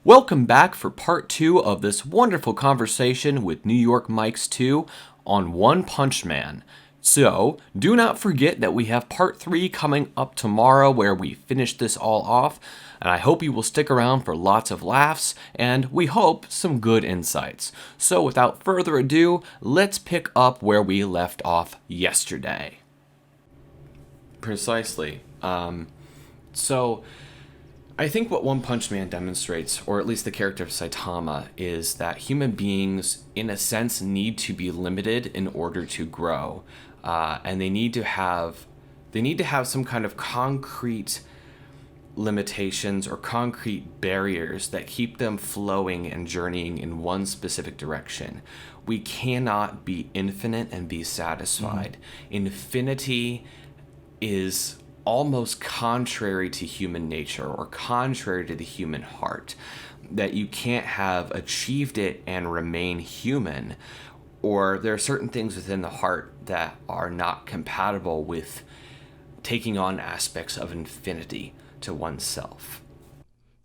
Welcome back for part 2 of this wonderful conversation with NewYorkMikes2 on One Punch Man. So, do not forget that we have part 3 coming up tomorrow where we finish this all off, and I hope you will stick around for lots of laughs and, we hope, some good insights. So, without further ado, let's pick up where we left off yesterday. Precisely. I think what One Punch Man demonstrates, or at least the character of Saitama, is that human beings, in a sense, need to be limited in order to grow, and they need to have some kind of concrete limitations or concrete barriers that keep them flowing and journeying in one specific direction. We cannot be infinite and be satisfied. Infinity is almost contrary to human nature or contrary to the human heart, that you can't have achieved it and remain human, or there are certain things within the heart that are not compatible with taking on aspects of infinity to oneself.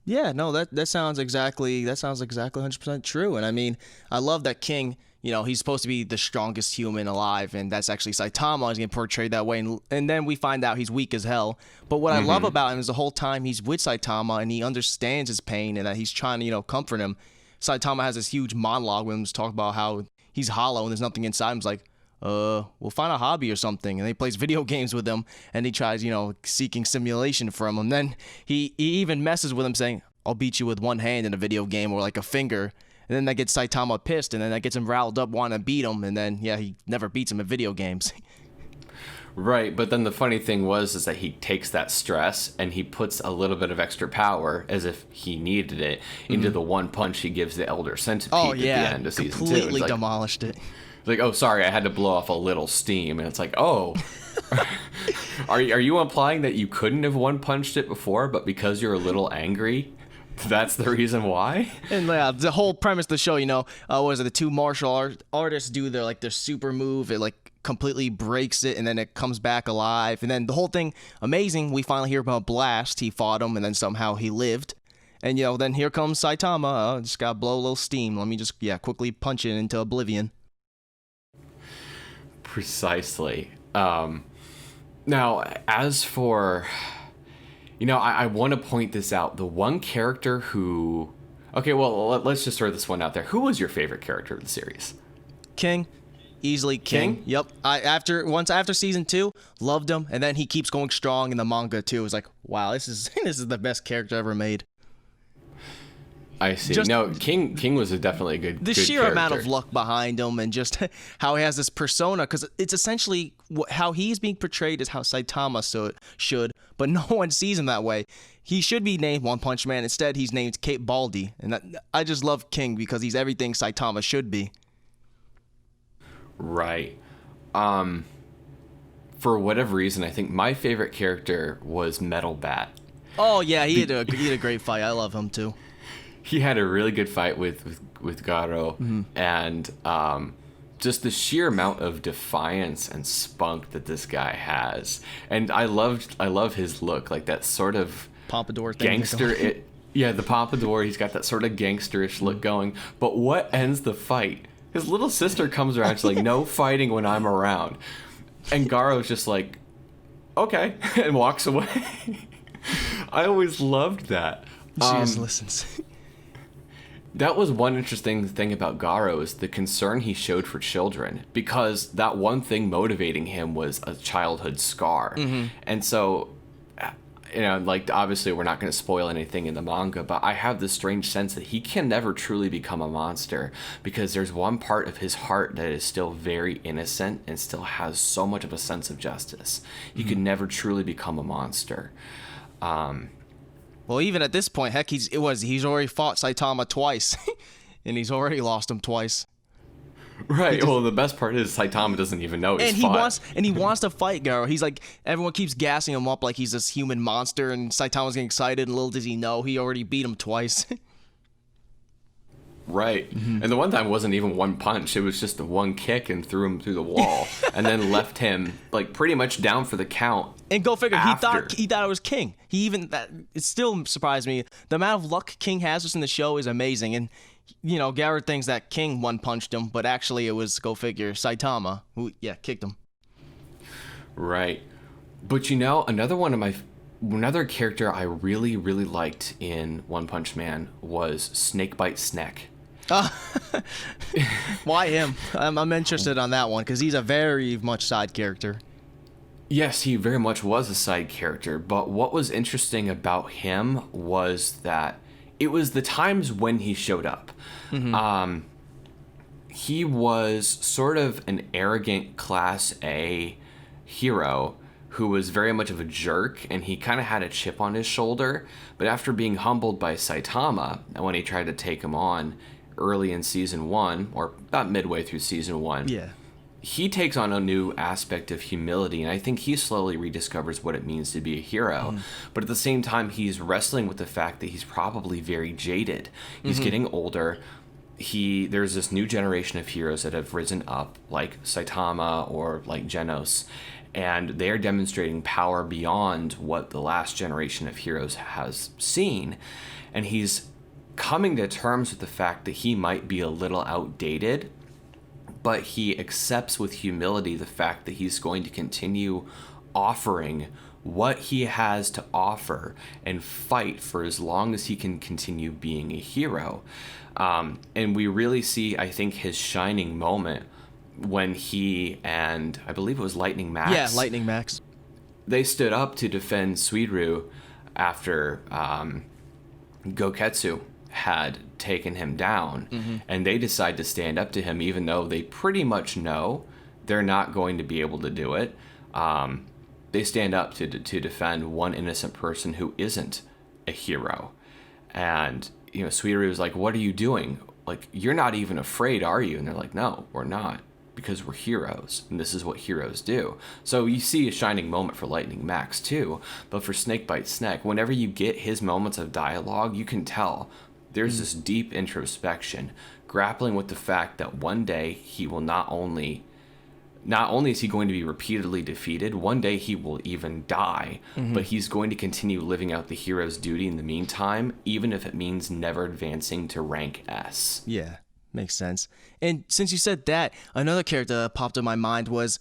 Yeah, no, that sounds exactly 100% true. And I mean, I love that King, he's supposed to be the strongest human alive, and that's actually Saitama is getting portrayed that way. And then we find out he's weak as hell. But what I love about him is the whole time he's with Saitama and he understands his pain and that he's trying to, comfort him. Saitama has this huge monologue with him to talk about how he's hollow and there's nothing inside him. He's like, we'll find a hobby or something. And he plays video games with him and he tries, seeking stimulation from him. Then he even messes with him saying, I'll beat you with one hand in a video game or like a finger. And then that gets Saitama pissed, and then that gets him riled up, wanting to beat him, and then, he never beats him in video games. Right, but then the funny thing is that he takes that stress and he puts a little bit of extra power, as if he needed it, into the one punch he gives the Elder Centipede at the end of season 2. Completely demolished it. It's like, oh, sorry, I had to blow off a little steam, and it's like, oh, are you implying that you couldn't have one punched it before, but because you're a little angry, that's the reason why? And the whole premise of the show, the two martial artists do their super move. It completely breaks it, and then it comes back alive. And then the whole thing, amazing. We finally hear about Blast. He fought him, and then somehow he lived. And then here comes Saitama. Just gotta blow a little steam. Let me just quickly punch it into oblivion. Precisely. Now, as for, I want to point this out. The one character who... Okay, well, let's just throw this one out there. Who was your favorite character of the series? King. Easily King. Yep. After season 2, loved him, and then he keeps going strong in the manga too. It's like, wow, this is the best character ever made. I see. King was definitely a good The sheer character. amount of luck behind him and just how he has this persona, because it's essentially how he's being portrayed is how Saitama should, but no one sees him that way. He should be named One Punch Man. Instead, he's named Cape Baldy. And I just love King because he's everything Saitama should be. Right. For whatever reason, I think my favorite character was Metal Bat. Oh, yeah, he had a great fight. I love him, too. He had a really good fight with Garo, and just the sheer amount of defiance and spunk that this guy has, and I love his look, like that sort of pompadour thing, gangster. The pompadour. He's got that sort of gangsterish look going. But what ends the fight? His little sister comes around. She's like, "No fighting when I'm around," and Garo's just like, "Okay," and walks away. I always loved that. She just listens. That was one interesting thing about Garo is the concern he showed for children, because that one thing motivating him was a childhood scar. And so, obviously we're not going to spoil anything in the manga, but I have this strange sense that he can never truly become a monster, because there's one part of his heart that is still very innocent and still has so much of a sense of justice. He could never truly become a monster. Well, even at this point, heck, he's already fought Saitama twice, and he's already lost him twice. Right. Well, the best part is Saitama doesn't even know he's fought. He wants to fight Garo. He's like, everyone keeps gassing him up like he's this human monster, and Saitama's getting excited, and little does he know he already beat him twice. Right. And the one time wasn't even one punch. It was just the one kick and threw him through the wall and then left him like pretty much down for the count. And go figure, after. he thought it was King. It still surprised me. The amount of luck King has just in the show is amazing. And Garrett thinks that King one punched him, but actually it was, go figure, Saitama who kicked him. Right. But another character I really, really liked in One Punch Man was Snakebite Snake. Why him? I'm interested on that one because he's a very much side character. Yes, he very much was a side character, but what was interesting about him was that it was the times when he showed up. He was sort of an arrogant Class A hero who was very much of a jerk, and he kind of had a chip on his shoulder, but after being humbled by Saitama, when he tried to take him on early in Season 1, or about midway through Season 1, he takes on a new aspect of humility, and I think he slowly rediscovers what it means to be a hero. But at the same time, he's wrestling with the fact that he's probably very jaded. He's getting older. There's this new generation of heroes that have risen up, like Saitama or like Genos, and they're demonstrating power beyond what the last generation of heroes has seen. And he's coming to terms with the fact that he might be a little outdated, but he accepts with humility the fact that he's going to continue offering what he has to offer and fight for as long as he can continue being a hero. And we really see, I think, his shining moment when he and I believe it was Lightning Max. Yeah, Lightning Max. They stood up to defend Suiru after Goketsu had taken him down, and they decide to stand up to him even though they pretty much know they're not going to be able to do it. They stand up to defend one innocent person who isn't a hero. And Suiru was like, "What are you doing? Like, you're not even afraid, are you?" And they're like, "No, we're not, because we're heroes, and this is what heroes do." So you see a shining moment for Lightning Max too, but for Snakebite Snake, whenever you get his moments of dialogue, you can tell there's this deep introspection, grappling with the fact that one day he will not only is he going to be repeatedly defeated, one day he will even die, but he's going to continue living out the hero's duty in the meantime, even if it means never advancing to rank S. Yeah, makes sense. And since you said that, another character that popped in my mind was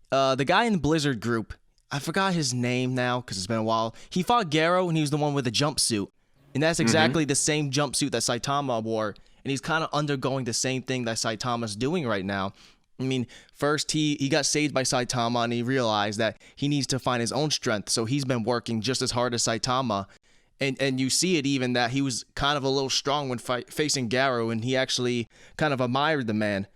the guy in the Blizzard group. I forgot his name now because it's been a while. He fought Garo, and he was the one with the jumpsuit. And that's exactly the same jumpsuit that Saitama wore. And he's kind of undergoing the same thing that Saitama's doing right now. I mean, first he got saved by Saitama, and he realized that he needs to find his own strength. So he's been working just as hard as Saitama. And you see it even that he was kind of a little strong when facing Garo, and he actually kind of admired the man.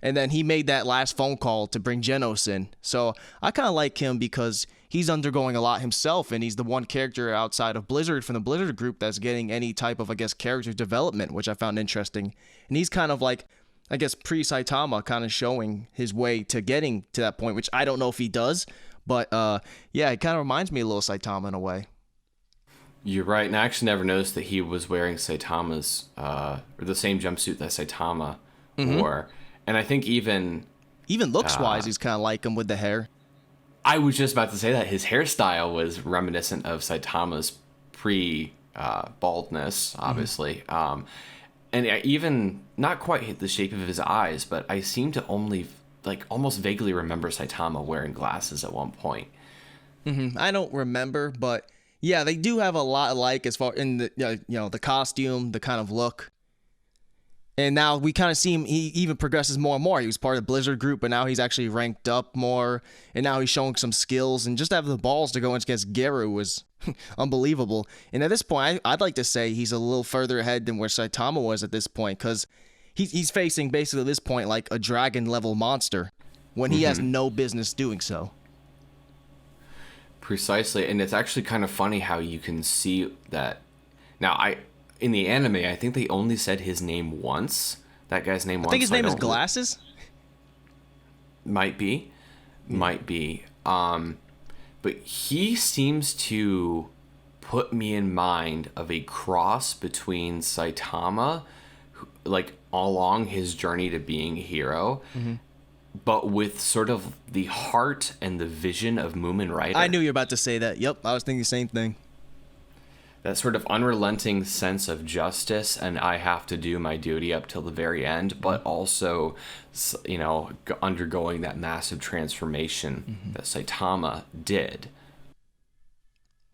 And then he made that last phone call to bring Genos in. So I kind of like him because he's undergoing a lot himself, and he's the one character outside of Blizzard from the Blizzard group that's getting any type of, I guess, character development, which I found interesting. And he's kind of like, I guess, pre-Saitama, kind of showing his way to getting to that point, which I don't know if he does. But yeah, it kind of reminds me a little Saitama in a way. You're right, and I actually never noticed that he was wearing Saitama's, or the same jumpsuit that Saitama wore. And I think even looks-wise, he's kind of like him with the hair. I was just about to say that his hairstyle was reminiscent of Saitama's pre-baldness, obviously. And even not quite the shape of his eyes, but I seem to only, almost vaguely remember Saitama wearing glasses at one point. I don't remember, but yeah, they do have a lot alike as far in the the costume, the kind of look. And now we kind of see him, he even progresses more and more. He was part of the Blizzard group, but now he's actually ranked up more. And now he's showing some skills. And just to have the balls to go against Garo was unbelievable. And at this point, I'd like to say he's a little further ahead than where Saitama was at this point. Because he's facing, basically at this point, like a dragon-level monster. When he has no business doing so. Precisely. And it's actually kind of funny how you can see that. Now, in the anime, I think they only said his name once. That guy's name once. I think his name is Glasses? Might be. But he seems to put me in mind of a cross between Saitama, like along his journey to being a hero, but with sort of the heart and the vision of Moomin Rider. I knew you were about to say that. Yep, I was thinking the same thing. That sort of unrelenting sense of justice, and I have to do my duty up till the very end, but also, you know, undergoing that massive transformation that Saitama did.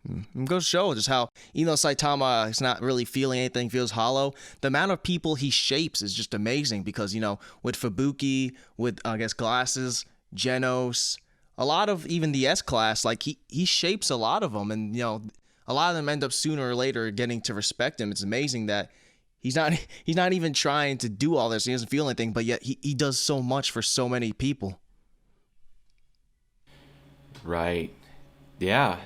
It goes to show just how, even though Saitama is not really feeling anything, feels hollow, the amount of people he shapes is just amazing because, you know, with Fubuki, with, I guess, Glasses, Genos, a lot of even the S-Class, like, he shapes a lot of them, and, you know, a lot of them end up sooner or later getting to respect him. It's amazing that he's not even trying to do all this. He doesn't feel anything, but yet he does so much for so many people. Right. Yeah.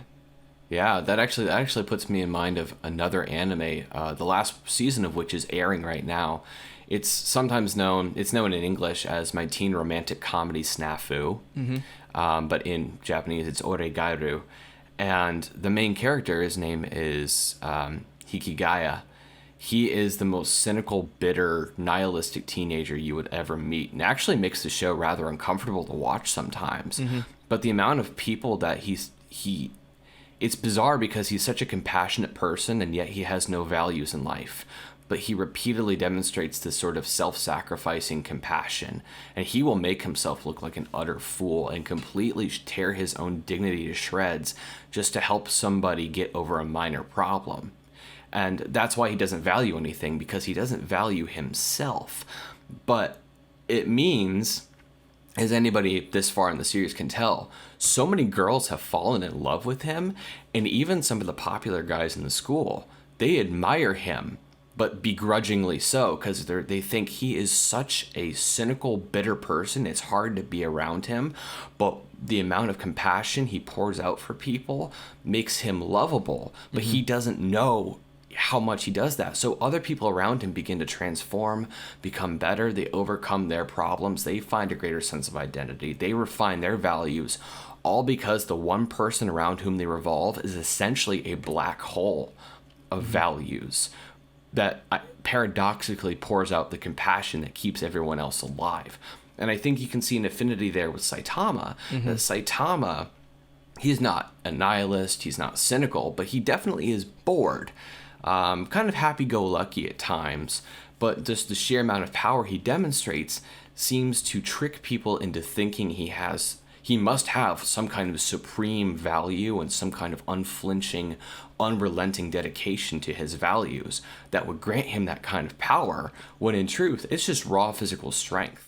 Yeah, that actually puts me in mind of another anime, the last season of which is airing right now. It's known in English as My Teen Romantic Comedy Snafu, but in Japanese it's Oregairu. And the main character, his name is Hikigaya. He is the most cynical, bitter, nihilistic teenager you would ever meet, and actually makes the show rather uncomfortable to watch sometimes. But the amount of people that it's bizarre because he's such a compassionate person, and yet he has no values in life. But he repeatedly demonstrates this sort of self-sacrificing compassion, and he will make himself look like an utter fool and completely tear his own dignity to shreds just to help somebody get over a minor problem. And that's why he doesn't value anything, because he doesn't value himself. But it means, as anybody this far in the series can tell, so many girls have fallen in love with him, and even some of the popular guys in the school, they admire him, but begrudgingly so, because they think he is such a cynical, bitter person. It's hard to be around him, but the amount of compassion he pours out for people makes him lovable, but he doesn't know how much he does that. So other people around him begin to transform, become better, they overcome their problems, they find a greater sense of identity, they refine their values, all because the one person around whom they revolve is essentially a black hole of values that paradoxically pours out the compassion that keeps everyone else alive. And I think you can see an affinity there with Saitama. That Saitama, he's not a nihilist, he's not cynical, but he definitely is bored. Kind of happy-go-lucky at times, but just the sheer amount of power he demonstrates seems to trick people into thinking he must have some kind of supreme value and some kind of unflinching, unrelenting dedication to his values that would grant him that kind of power, when in truth, it's just raw physical strength.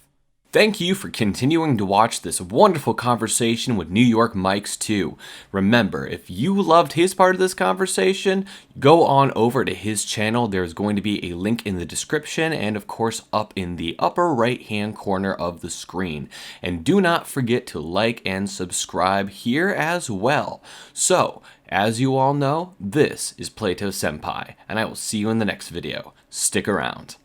Thank you for continuing to watch this wonderful conversation with NewYorkMikes2. Remember, if you loved his part of this conversation, go on over to his channel. There's going to be a link in the description and, of course, up in the upper right-hand corner of the screen. And do not forget to like and subscribe here as well. So, as you all know, this is Plato-Senpai, and I will see you in the next video. Stick around.